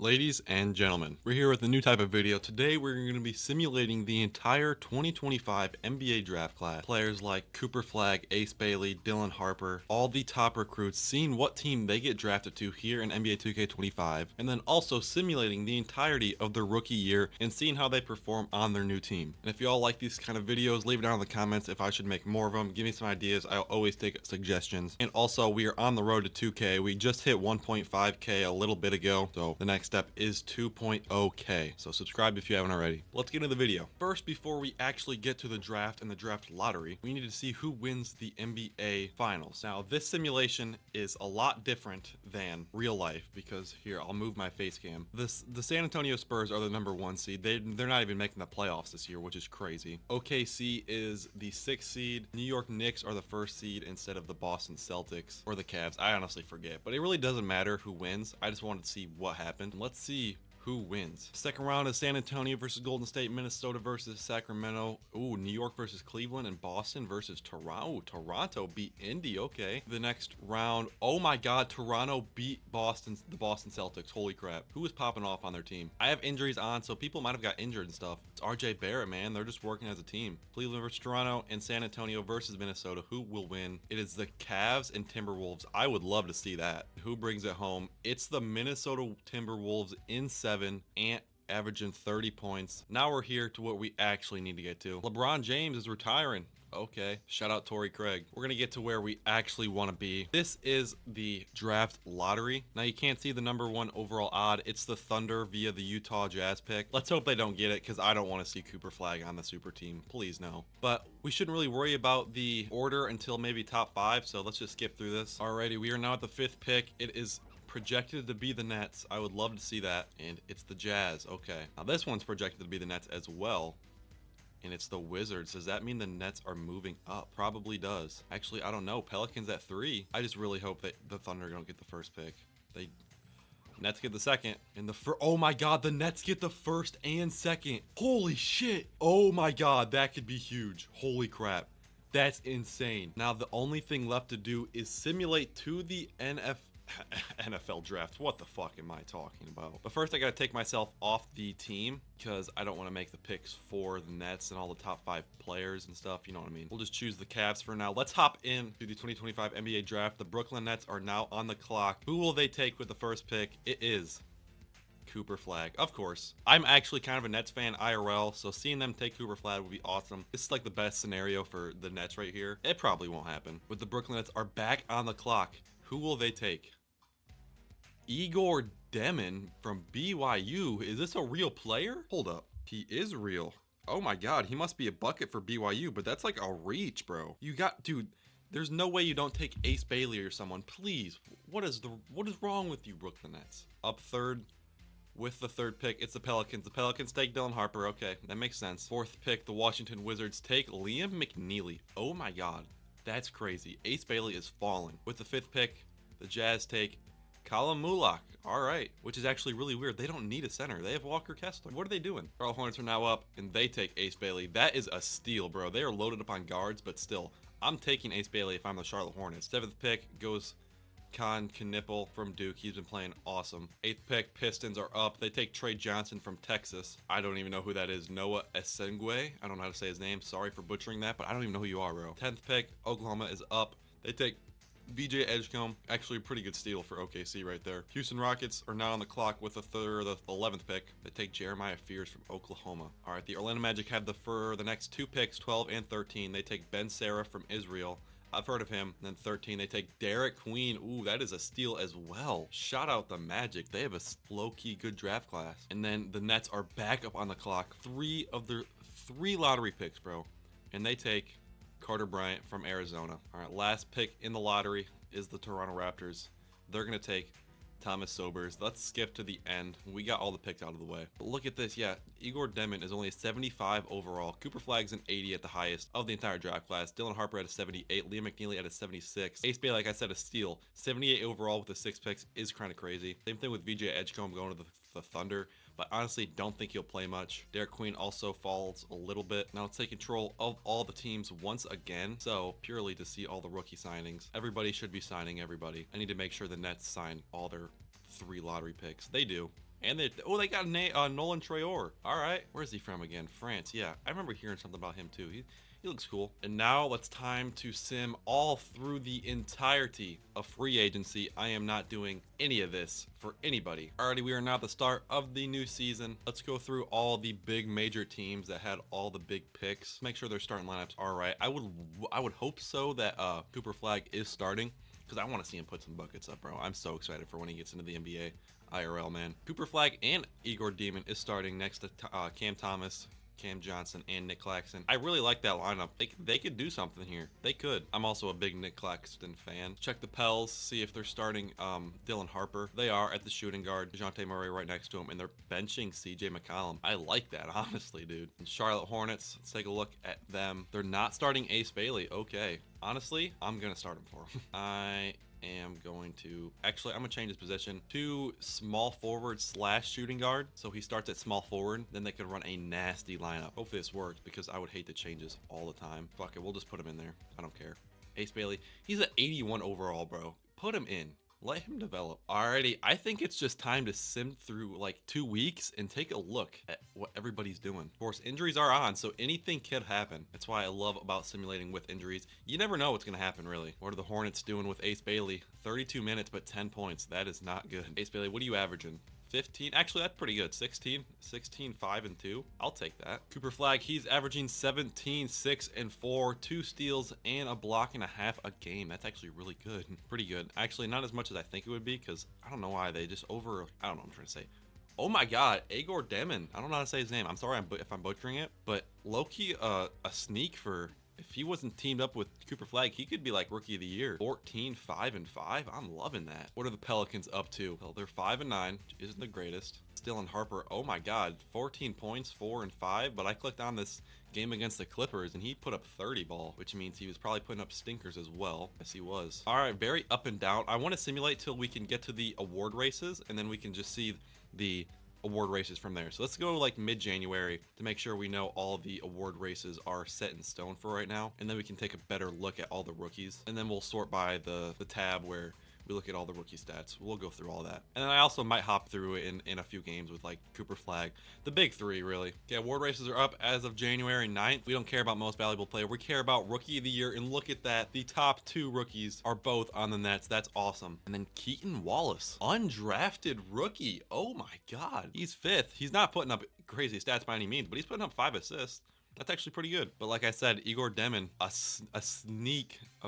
Ladies and gentlemen, we're here with a new type of video. Today we're going to be simulating the entire 2025 NBA draft class. Players like Cooper Flagg, Ace Bailey, Dylan Harper, all the top recruits, seeing what team they get drafted to here in NBA 2K25, and then also simulating the entirety of their rookie year and seeing how they perform on their new team. And if you all like these kind of videos, leave it down in the comments if I should make more of them. Give me some ideas. I'll always take suggestions. And also, we are on the road to 2K. We just hit 1.5K a little bit ago, so the next step is 2.0K. So subscribe if you haven't already. Let's get into the video. First, before we actually get to the draft and the draft lottery, we need to see who wins the NBA finals. Now, this simulation is a lot different than real life because here, I'll move my face cam. The San Antonio Spurs are the #1 seed. They're not even making the playoffs this year, which is crazy. OKC is the 6th seed. New York Knicks are the 1st seed instead of the Boston Celtics or the Cavs. I honestly forget, but it really doesn't matter who wins. I just wanted to see what happened. Let's see who wins. Second round is San Antonio versus Golden State, Minnesota versus Sacramento. Ooh, New York versus Cleveland, and Boston versus Toronto. Toronto beat Indy. Okay. The next round, oh my God, Toronto beat the Boston Celtics. Holy crap. Who is popping off on their team? I have injuries on, so people might have got injured and stuff. It's RJ Barrett, man. They're just working as a team. Cleveland versus Toronto, and San Antonio versus Minnesota. Who will win? It is the Cavs and Timberwolves. I would love to see that. Who brings it home? It's the Minnesota Timberwolves in 7. Ant averaging 30 points. Now we're here to what we actually need to get to. LeBron James is retiring. Okay, shout out Torrey Craig. We're gonna get to where we actually want to be. This is the draft lottery. Now you can't see the #1 overall odd. It's the Thunder via the Utah Jazz pick. Let's hope they don't get it because I don't want to see Cooper Flagg on the super team. Please no. But we shouldn't really worry about the order until maybe top 5. So let's just skip through this. Alrighty, we are now at the 5th pick. It is projected to be the Nets. I would love to see that. And it's the Jazz. Okay. Now this one's projected to be the Nets as well. And it's the Wizards. Does that mean the Nets are moving up? Probably does. Actually, I don't know. Pelicans at 3. I just really hope that the Thunder don't get the 1st pick. Nets get the 2nd. And oh my God, the Nets get the 1st and 2nd. Holy shit. Oh my God, that could be huge. Holy crap. That's insane. Now the only thing left to do is simulate to the NFL draft. What the fuck am I talking about? But first I gotta take myself off the team because I don't want to make the picks for the Nets and all the top 5 players and stuff. You know what I mean? We'll just choose the Cavs for now. Let's hop in to the 2025 NBA draft. The Brooklyn Nets are now on the clock. Who will they take with the 1st pick? It is Cooper Flagg, of course. I'm actually kind of a Nets fan IRL, so seeing them take Cooper Flagg would be awesome. This is like the best scenario for the Nets right here. It probably won't happen. But the Brooklyn Nets are back on the clock. Who will they take? Igor Demon from BYU. Is this a real player? Hold up. He is real. Oh my God, he must be a bucket for BYU, but that's like a reach, bro. Dude, there's no way you don't take Ace Bailey or someone. Please. What is wrong with you, Brooklyn Nets? Up 3rd with the 3rd pick, it's the Pelicans. The Pelicans take Dylan Harper. Okay, that makes sense. 4th pick, the Washington Wizards take Liam McNeely. Oh my God, that's crazy. Ace Bailey is falling. With the 5th pick, the Jazz take Colin Mulak. All right, which is actually really weird. They don't need a center. They have Walker Kessler. What are they doing? Charlotte Hornets are now up, and they take Ace Bailey. That is a steal, bro. They are loaded up on guards, but still, I'm taking Ace Bailey if I'm the Charlotte Hornets. 7th pick goes Con Knipple from Duke. He's been playing awesome. 8th pick, Pistons are up. They take Trey Johnson from Texas. I don't even know who that is. Noah Esengwe. I don't know how to say his name. Sorry for butchering that, but I don't even know who you are, bro. 10th pick, Oklahoma is up. They take VJ Edgecombe, actually a pretty good steal for OKC right there. Houston Rockets are now on the clock with the 11th pick. They take Jeremiah Fears from Oklahoma. All right, the Orlando Magic have the next 2 picks, 12 and 13. They take Ben Sarah from Israel. I've heard of him. And then 13, they take Derek Queen. Ooh, that is a steal as well. Shout out the Magic. They have a low-key good draft class. And then the Nets are back up on the clock. 3 of their 3 lottery picks, bro. And they take Carter Bryant from Arizona. All right, last pick in the lottery is the Toronto Raptors. They're going to take Thomas Sobers. Let's skip to the end. We got all the picks out of the way. But look at this. Yeah, Igor Demon is only a 75 overall. Cooper Flagg's an 80 at the highest of the entire draft class. Dylan Harper at a 78. Liam McNeely at a 76. Ace Bay, like I said, a steal. 78 overall with the 6 picks is kind of crazy. Same thing with VJ Edgecombe going to the Thunder. But honestly, don't think he'll play much. Derek Queen also falls a little bit. Now let's take control of all the teams once again. So purely to see all the rookie signings. Everybody should be signing everybody. I need to make sure the Nets sign all their 3 lottery picks. They do. And they got Nolan Traore. All right, where's he from again? France. Yeah, I remember hearing something about him too. He looks cool. And now it's time to sim all through the entirety of free agency. I am not doing any of this for anybody. Alrighty, we are now at the start of the new season. Let's go through all the big major teams that had all the big picks. Make sure their starting lineups are right. I would hope so that Cooper Flag is starting, because I want to see him put some buckets up, bro. I'm so excited for when he gets into the NBA IRL, man. Cooper Flag and Igor Demon is starting next to Cam Thomas, Cam Johnson, and Nick Claxton. I really like that lineup. They could do something here. They could. I'm also a big Nick Claxton fan. Check the Pels, see if they're starting Dylan Harper. They are at the shooting guard. DeJounte Murray right next to him, and they're benching CJ McCollum. I like that, honestly, dude. And Charlotte Hornets, let's take a look at them. They're not starting Ace Bailey. Okay. Honestly, I'm going to start him for him. I am going to I'm gonna change his position to small forward / shooting guard, so he starts at small forward. Then they could run a nasty lineup. Hopefully this works, because I would hate the changes all the time. Fuck it, we'll just put him in there. I don't care. Ace Bailey, he's at 81 overall, bro. Put him in. Let him develop. Alrighty, I think it's just time to sim through like 2 weeks and take a look at what everybody's doing. Of course, injuries are on, so anything could happen. That's why I love about simulating with injuries. You never know what's gonna happen, really. What are the Hornets doing with Ace Bailey? 32 minutes, but 10 points. That is not good. Ace Bailey, what are you averaging? 15. Actually, that's pretty good. 16, 5 and 2. I'll take that. Cooper Flag, he's averaging 17, 6 and 4, 2 steals and a block and a half a game. That's actually really good. Pretty good. Actually, not as much as I think it would be, because I don't know why they just I don't know what I'm trying to say. Oh my god, Igor Demon. I don't know how to say his name. I'm sorry if I'm butchering it, but low-key a sneak for... If he wasn't teamed up with Cooper Flag, he could be like Rookie of the Year. 14, 5 and 5. I'm loving that. What are the Pelicans up to? Well, they're 5 and 9, which isn't the greatest. Dylan Harper, oh my god, 14 points, 4 and 5. But I clicked on this game against the Clippers and he put up 30 ball, which means he was probably putting up stinkers as well. Yes, he was. All right, very up and down. I want to simulate till we can get to the award races, and then we can just see the award races from there. So let's go like mid-January to make sure we know all the award races are set in stone for right now, and then we can take a better look at all the rookies, and then we'll sort by the tab where we look at all the rookie stats. We'll go through all that. And then I also might hop through in a few games with like Cooper Flag. The big three, really. Okay, award races are up as of January 9th. We don't care about most valuable player. We care about Rookie of the Year, and look at that. The top 2 rookies are both on the Nets. That's awesome. And then Keaton Wallace, undrafted rookie. Oh my god. He's 5th. He's not putting up crazy stats by any means, but he's putting up 5 assists. That's actually pretty good. But like I said, Igor Demon, a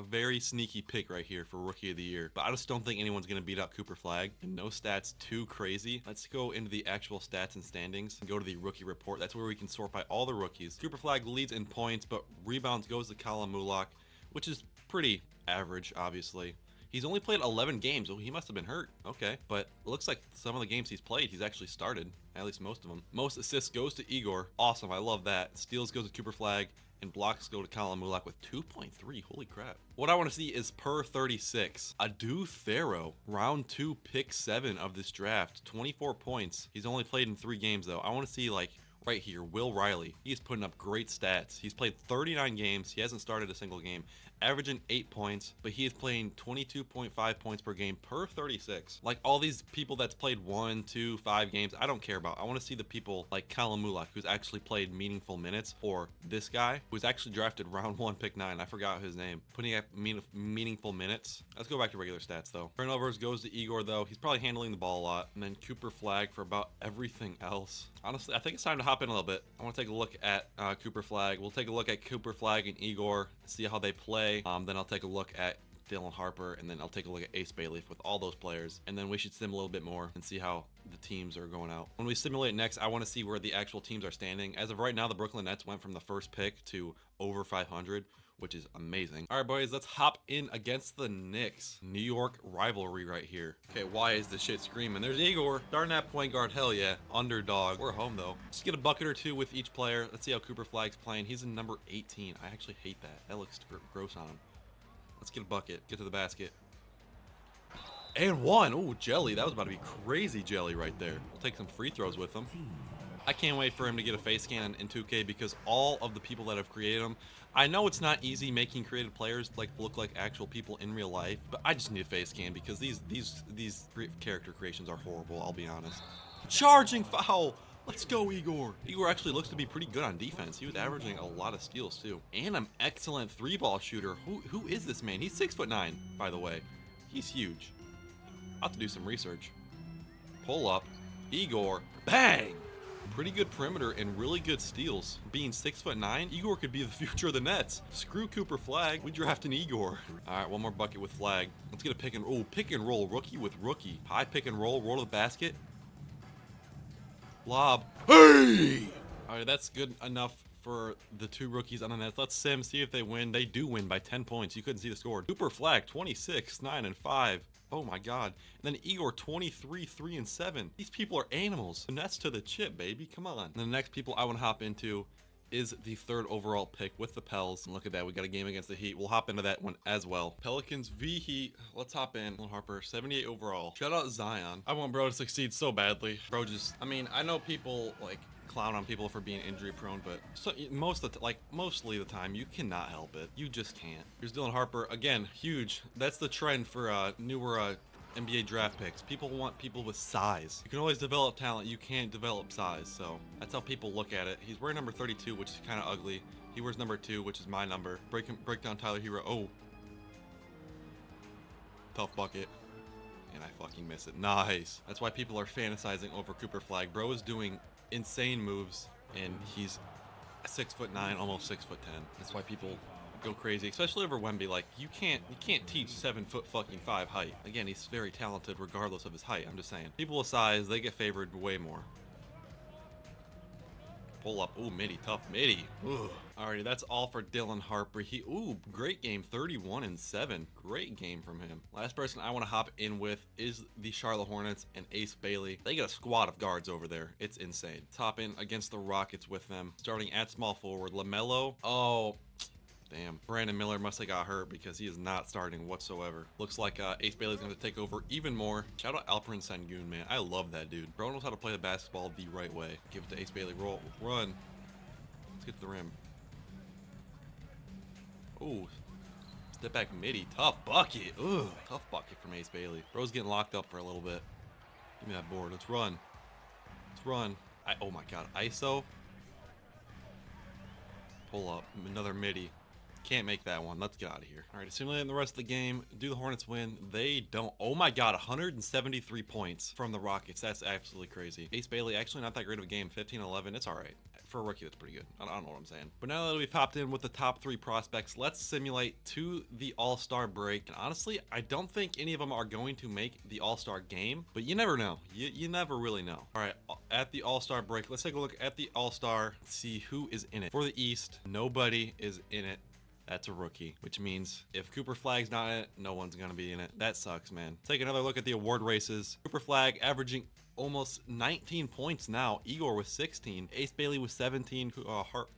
very sneaky pick right here for Rookie of the Year. But I just don't think anyone's going to beat out Cooper Flag. And no stats too crazy. Let's go into the actual stats and standings and go to the rookie report. That's where we can sort by all the rookies. Cooper Flag leads in points, but rebounds goes to Colin Mulak, which is pretty average, obviously. He's only played 11 games. Oh, he must have been hurt. Okay. But it looks like some of the games he's played, he's actually started. At least most of them. Most assists goes to Igor. Awesome. I love that. Steals goes to Cooper Flag. And blocks go to Colin Mulak with 2.3. Holy crap. What I want to see is per 36. Adu Thero, round 2, pick 7 of this draft. 24 points. He's only played in 3 games, though. I want to see, like, right here, Will Riley. He's putting up great stats. He's played 39 games. He hasn't started a single game. Averaging 8 points, but he is playing 22.5 points per game per 36. Like all these people that's played 1, 2, 5 games, I don't care about. I want to see the people like Colin Mulak, who's actually played meaningful minutes, or this guy who's actually drafted round 1, pick 9. I forgot his name. Putting up meaningful minutes. Let's go back to regular stats though. Turnovers goes to Igor though. He's probably handling the ball a lot. And then Cooper Flag for about everything else. Honestly, I think it's time to hop in a little bit. I want to take a look at Cooper Flag. We'll take a look at Cooper Flag and Igor, see how they play. Then I'll take a look at Dylan Harper, and then I'll take a look at Ace Bailey with all those players. And then we should sim a little bit more and see how the teams are going out. When we simulate next, I want to see where the actual teams are standing. As of right now, the Brooklyn Nets went from the first pick to over 500, which is amazing. All right, boys, let's hop in against the Knicks. New York rivalry right here. Okay, why is this shit screaming? There's Igor, starting at point guard. Hell yeah, underdog. We're home though. Just get a bucket or 2 with each player. Let's see how Cooper Flag's playing. He's in number 18. I actually hate that. That looks gross on him. Let's get a bucket. Get to the basket. And 1. Oh, jelly. That was about to be crazy jelly right there. We'll take some free throws with him. I can't wait for him to get a face scan in 2K, because all of the people that have created him, I know it's not easy making created players like look like actual people in real life, but I just need a face scan because these character creations are horrible, I'll be honest. Charging foul. Let's go, Igor. Igor actually looks to be pretty good on defense. He was averaging a lot of steals too. And an excellent 3-ball shooter. Who is this man? He's 6'9", by the way. He's huge. I'll have to do some research. Pull up. Igor. Bang! Pretty good perimeter and really good steals. Being 6'9", Igor could be the future of the Nets. Screw Cooper Flag. We draft an Igor. All right, one more bucket with Flag. Let's get a pick and roll. Rookie with rookie. High pick and roll. Roll to the basket. Lob. Hey! All right, that's good enough for the two rookies on the Nets. Let's sim, see if they win. They do win by 10 points. You couldn't see the score. Cooper Flag, 26, 9, and 5. Oh my God. And then Igor, 23, 3, and 7. These people are animals. The Nets to the chip, baby. Come on. And the next people I want to hop into is the 3rd overall pick with the Pels. And look at that. We got a game against the Heat. We'll hop into that one as well. Pelicans v Heat. Let's hop in. Harper, 78 overall. Shout out Zion. I want bro to succeed so badly. Bro just, I mean, I know people like clown on people for being injury prone, but mostly the time you cannot help it. You just can't. Here's Dylan Harper again, huge. That's the trend for newer NBA draft picks. People want people with size. You can always develop talent, you can't develop size. So that's how people look at it. He's wearing number 32, which is kind of ugly. He wears number 2, which is my number. Break down Tyler Hero. Oh, tough bucket. And I fucking miss it. Nice. That's why people are fantasizing over Cooper Flag. Bro is doing insane moves, and he's 6'9", almost 6'10". That's why people go crazy, especially over Wemby. Like you can't teach 7'5" height. Again, he's very talented regardless of his height. I'm just saying, people with size, they get favored way more. Pull up. Ooh, midi, tough midi. Ooh. Alrighty, that's all for Dylan Harper. Great game, 31 and 7. Great game from him. Last person I want to hop in with is the Charlotte Hornets and Ace Bailey. They got a squad of guards over there. It's insane. Let's hop in against the Rockets with them. Starting at small forward, LaMelo. Oh, damn. Brandon Miller must have got hurt because he is not starting whatsoever. Looks like Ace Bailey's going to take over even more. Shout out Alperen Sengun, man. I love that dude. Bro knows how to play the basketball the right way. Give it to Ace Bailey. Roll. Run. Let's get to the rim. Ooh. Step back midi. Tough bucket. Ugh. Tough bucket from Ace Bailey. Bro's getting locked up for a little bit. Give me that board. Let's run. Let's run. Oh my God. ISO. Pull up. Another midi. Can't make that one. Let's get out of here. All right, simulating the rest of the game. Do the Hornets win? They don't. Oh my God, 173 points from the Rockets. That's absolutely crazy. Ace Bailey, actually not that great of a game. 15-11. It's all right. For a rookie, that's pretty good. I don't know what I'm saying. But now that we've popped in with the top 3 prospects, let's simulate to the All-Star break. And honestly, I don't think any of them are going to make the All-Star game, but you never know. You never really know. All right, at the All-Star break, let's take a look at the All-Star, see who is in it. For the East, nobody is in it. That's a rookie, which means if Cooper Flag's not in it, no one's going to be in it. That sucks, man. Take another look at the award races. Cooper Flag averaging almost 19 points now. Igor with 16. Ace Bailey with 17.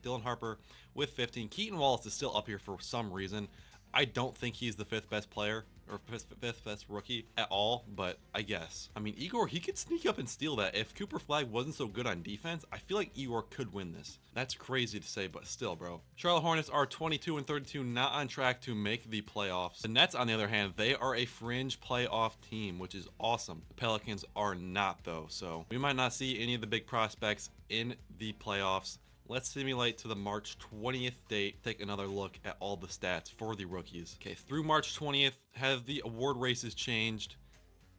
Dylan Harper with 15. Keaton Wallace is still up here for some reason. I don't think he's the 5th best player or 5th best rookie at all, but I guess. I mean, Igor, he could sneak up and steal that. If Cooper Flag wasn't so good on defense, I feel like Igor could win this. That's crazy to say, but still, bro. Charlotte Hornets are 22 and 32, not on track to make the playoffs. The Nets, on the other hand, they are a fringe playoff team, which is awesome. The Pelicans are not, though, so we might not see any of the big prospects in the playoffs. Let's simulate to the March 20th date. Take another look at all the stats for the rookies. Okay, through March 20th, have the award races changed?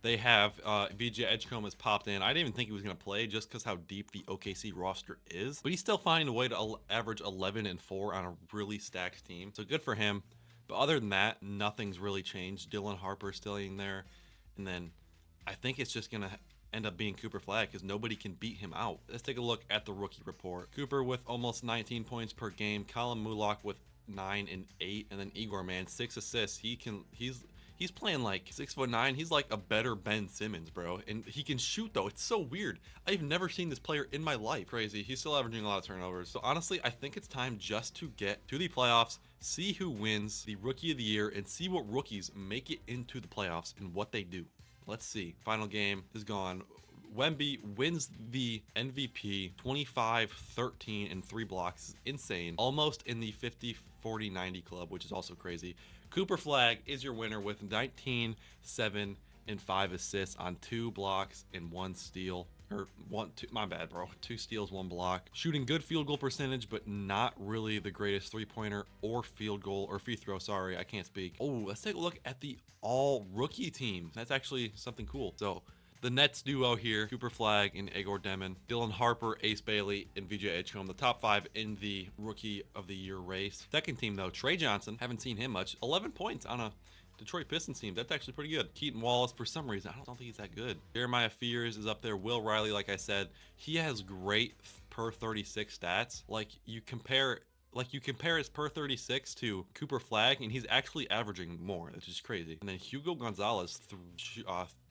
They have. VJ Edgecombe has popped in. I didn't even think he was going to play just because how deep the OKC roster is. But he's still finding a way to average 11 and 4 on a really stacked team. So good for him. But other than that, nothing's really changed. Dylan Harper still in there. And then I think it's just going to end up being Cooper Flag because nobody can beat him out. Let's take a look at the rookie report. Cooper with almost 19 points per game. Colin Mullock with 9 and 8. And then Igor, man, 6 assists. He's playing like 6'9". He's like a better Ben Simmons, bro. And he can shoot, though. It's so weird. I've never seen this player in my life. Crazy. He's still averaging a lot of turnovers. So honestly, I think it's time just to get to the playoffs, see who wins the Rookie of the Year, and see what rookies make it into the playoffs and what they do. Let's see. Final game is gone. Wemby wins the MVP, 25, 13, and 3 blocks. Insane. Almost in the 50, 40, 90 club, which is also crazy. Cooper Flag is your winner with 19, 7, and 5 assists on 2 blocks and 1 steal. or my bad, bro. 2 steals, 1 block. Shooting good field goal percentage, but not really the greatest three-pointer or field goal or free throw. Sorry, I can't speak. Oh, let's take a look at the all rookie team. That's actually something cool. So the Nets duo here, Cooper Flagg and Agor Demin, Dylan Harper, Ace Bailey, and VJ Edgecombe, the top 5 in the Rookie of the Year race. Second team, though, Trey Johnson. Haven't seen him much. 11 points on a Detroit Pistons team. That's actually pretty good. Keaton Wallace, for some reason, I don't think he's that good. Jeremiah Fears is up there. Will Riley, like I said, he has great per 36 stats. Like you compare his per 36 to Cooper Flagg, and he's actually averaging more, which is crazy. And then Hugo Gonzalez,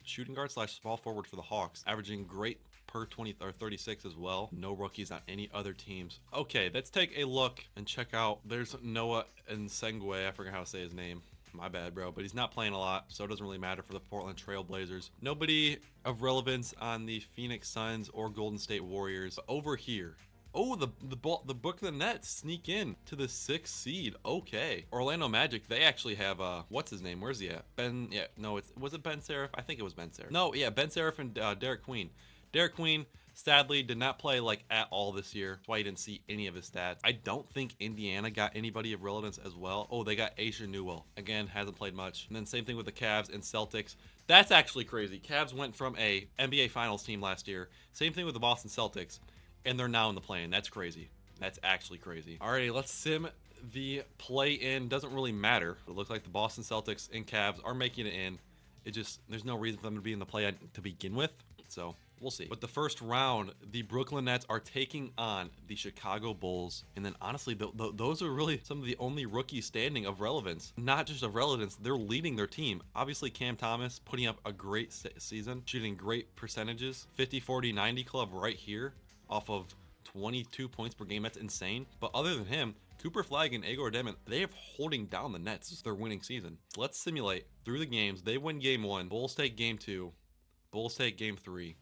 shooting guard / small forward for the Hawks, averaging great per 20 or 36 as well. No rookies on any other teams. Okay, let's take a look and check out. There's Noah Nsengwe. I forgot how to say his name. My bad, bro, but he's not playing a lot, so it doesn't really matter for the Portland Trail Blazers. Nobody of relevance on the Phoenix Suns or Golden State Warriors. Over here, oh, the Brooklyn Nets sneak in to the 6th seed. Okay. Orlando Magic, they actually have, what's his name? Where's he at? Was it Ben Seraph? I think it was Ben Seraph. No, yeah, Ben Seraph and Derek Queen. Derek Queen, sadly, did not play like at all this year. That's why you didn't see any of his stats. I don't think Indiana got anybody of relevance as well. Oh, they got Asia Newell. Again, hasn't played much. And then same thing with the Cavs and Celtics. That's actually crazy. Cavs went from a NBA Finals team last year. Same thing with the Boston Celtics. And they're now in the play-in. That's crazy. That's actually crazy. Alrighty, let's sim the play-in. Doesn't really matter. It looks like the Boston Celtics and Cavs are making it in. There's no reason for them to be in the play-in to begin with. So we'll see. But the first round, the Brooklyn Nets are taking on the Chicago Bulls. And then honestly, those are really some of the only rookies standing of relevance. Not just of relevance, they're leading their team. Obviously, Cam Thomas putting up a great season, shooting great percentages. 50, 40, 90 club right here off of 22 points per game. That's insane. But other than him, Cooper Flagg and Agor Demin, they have holding down the Nets. It's their winning season. So let's simulate through the games. They win game 1. Bulls take game 2. Bulls take game 3.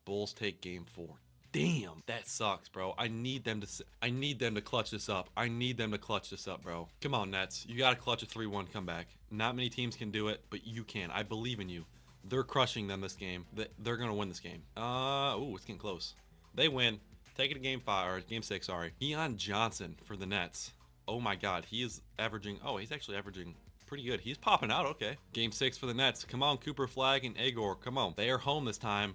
Bulls take game 4. Damn, that sucks, bro. I need them to clutch this up. I need them to clutch this up, bro. Come on, Nets. You got to clutch a 3-1 comeback. Not many teams can do it, but you can. I believe in you. They're crushing them this game. They're going to win this game. Ooh, it's getting close. They win. Take it to game 5 or game 6, sorry. Keon Johnson for the Nets. Oh my god, he is averaging. Oh, he's actually averaging pretty good. He's popping out. Okay. Game 6 for the Nets. Come on, Cooper Flagg and Agor. Come on. They are home this time.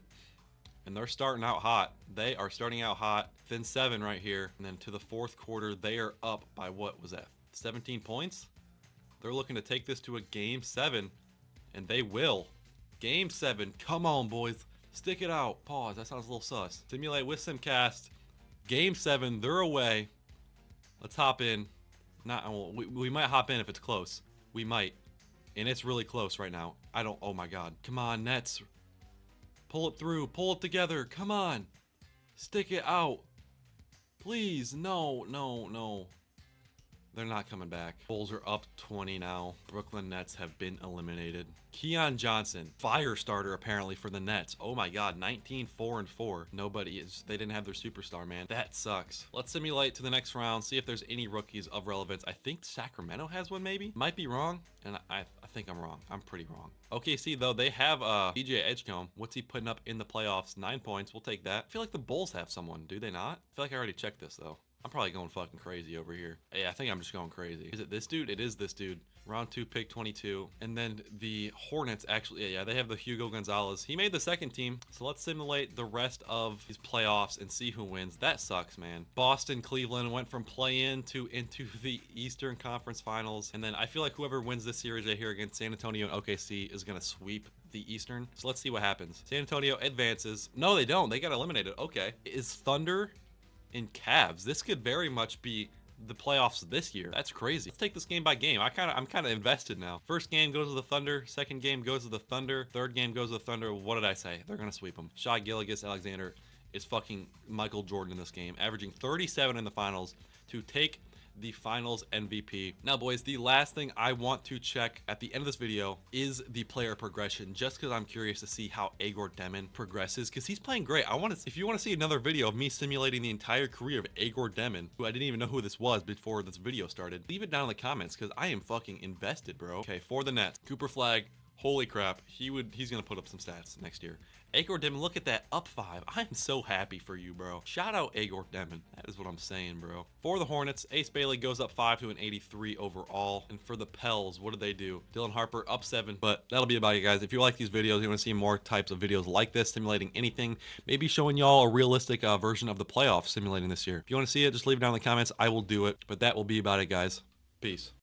And they're starting out hot. They are starting out hot. Then 7 right here. And then to the 4th quarter, they are up by what was that? 17 points? They're looking to take this to a game 7. And they will. Game 7. Come on, boys. Stick it out. Pause. That sounds a little sus. Simulate with Simcast. Game 7. They're away. Let's hop in. We might hop in if it's close. We might. And it's really close right now. Oh my god. Come on, Nets. Pull it through. Pull it together. Come on. Stick it out. Please. No. They're not coming back. Bulls are up 20 now. Brooklyn Nets have been eliminated. Keon Johnson, fire starter apparently for the Nets. Oh my god, 19-4-4. They didn't have their superstar, man. That sucks. Let's simulate to the next round, see if there's any rookies of relevance. I think Sacramento has one maybe. Might be wrong, and I think I'm wrong. I'm pretty wrong. OKC though, they have VJ Edgecombe. What's he putting up in the playoffs? 9 points, we'll take that. I feel like the Bulls have someone, do they not? I feel like I already checked this though. I'm probably going fucking crazy over here. Yeah, I think I'm just going crazy. Is it this dude? It is this dude. Round 2, pick 22. And then the Hornets actually, yeah, they have the Hugo Gonzalez. He made the second team. So let's simulate the rest of these playoffs and see who wins. That sucks, man. Boston, Cleveland went from play-in to into the Eastern Conference Finals. And then I feel like whoever wins this series right here against San Antonio and OKC is going to sweep the Eastern. So let's see what happens. San Antonio advances. No, they don't. They got eliminated. Okay. Is Thunder and Cavs? This could very much be the playoffs this year. That's crazy. Let's take this game by game. I'm kind of invested now. First game goes to the Thunder. Second game goes to the Thunder. Third game goes to the Thunder. What did I say? They're gonna sweep them. Shai Gilgeous-Alexander is fucking Michael Jordan in this game, averaging 37 in the finals to take the finals MVP. Now boys, the last thing I want to check at the end of this video is the player progression, just because I'm curious to see how Agor Demin progresses, because he's playing great. If you want to see another video of me simulating the entire career of Agor Demin, who I didn't even know who this was before this video started, leave it down in the comments, because I am fucking invested, bro. Okay, for the Nets, Cooper Flagg, Holy crap, he's gonna put up some stats next year. Agor Demon, look at that, up 5. I am so happy for you, bro. Shout out Agor Demon. That is what I'm saying, bro. For the Hornets, Ace Bailey goes up 5 to an 83 overall. And for the Pels, what did they do? Dylan Harper up 7. But that'll be about it, guys. If you like these videos, you want to see more types of videos like this, simulating anything, maybe showing y'all a realistic version of the playoffs simulating this year. If you want to see it, just leave it down in the comments. I will do it. But that will be about it, guys. Peace.